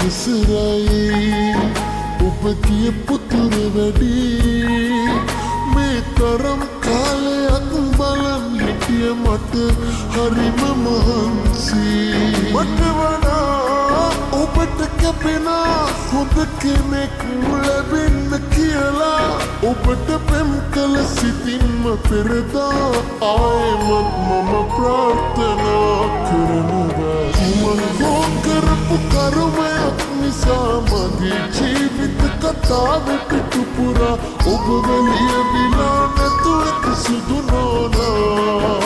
අවසරයි ඔබ කියපු තුර වැඩි මේ තරම් කාලයක් බලන් හිටිය මට හරිම මහන්සි මට වඩා ඔබට කැපෙන හොඳ කෙනෙක් ලැබෙන්න කියලා ඔබට පෙම් කළ සිතින්ම පෙරදා ආයෙමත් මම ප්‍රාර්ථනා කරනවා මම කරපු කර්මයක් නිසා මගේ ජීවිත කතාවේ පිටුපුරා ඔබ ලියවිලා නැතුව කිසිදු නෝනා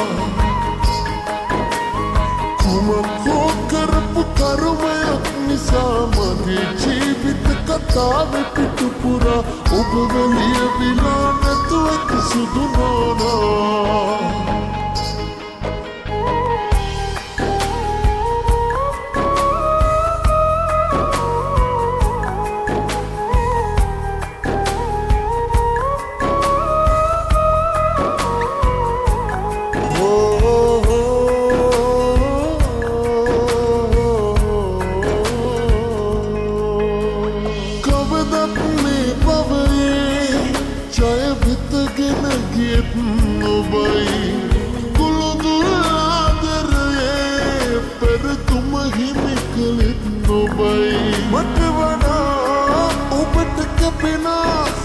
කුමක් කරපු කර්මයක් නිසා මගේ ජීවිත කතාවේ පිටුපුරා ඔබ ලියවිලා නැතුව කිසිදු නෝනා මට වඩා ඔබට කැපෙන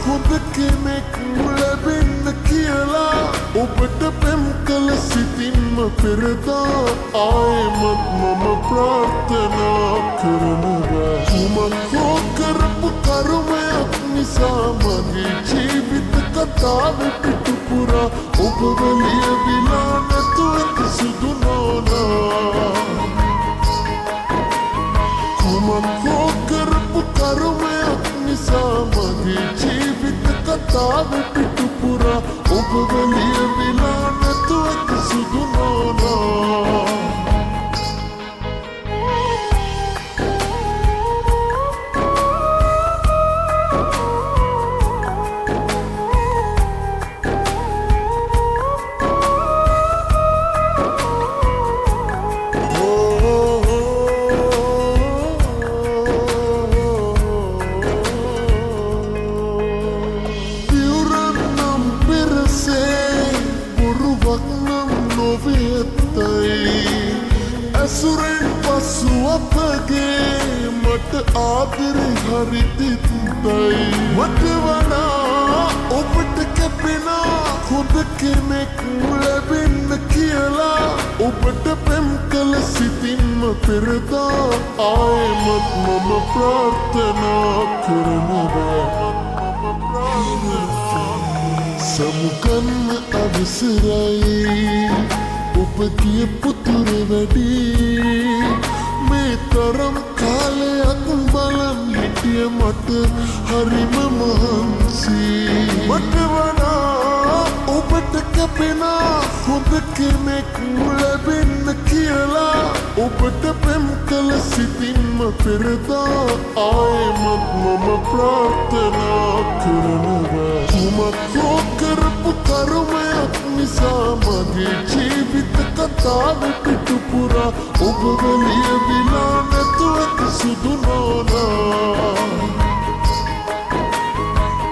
හොඳ කෙනෙක් ලැබෙන්න කියලා ඔබට පෙම් කළ සිතින්ම පෙරදා ආයෙමත් මම ප්‍රාර්ථනා කරනවා කුමක් කරපු කර්මයක් නිසා මගේ ජීවිත කතාවේ පිටුපුරා ඔබ ලියවිලා නැතුව කිසිදු නෝනා කරපු කර්මයක් නිසා මගේ ජීවිත කතාවේ පිටුපුරා ඔබ ලියවිලා නැතුව කිසිදු නෝනා ඇසුරෙන් පසු අපගේ මට ආදරේ හරි තිත්තයි මට වඩා ඔබට කැපෙන හොඳ කෙනෙක් ලැබෙන්න කියලා ඔබට පෙම් කළ සිතින්ම පෙරදා ආයෙමත් මම ප්‍රාර්ථනා කරනවා සමුගන්න අවසරයි ඔබ කියපු තුර වැඩි මේ තරම් කාලයක් බලන් හිටිය මට හරිම මහන්සි මට වඩා ඔබට කැපෙන හොඳ කෙනෙක් ලැබෙන්න කියලා ඔබට පෙම් කළ සිතින්ම පෙරදා ආයෙමත් මම ප්‍රාර්ථනා කරනවා කුමක් කරපු කර්මයක් නිසා මගේ ජීවිත කතාවේ පිටුපුරා ඔබ ලියවිලා නැතුව කිසිදු නෝනා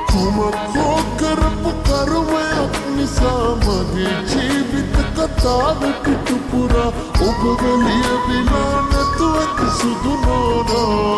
කුමක් කරපු කර්මයක් නිසා මගේ ජීවිත කතාවේ පිටුපුරා ඔබ ලියවිලා නැතුව කිසිදු නෝනා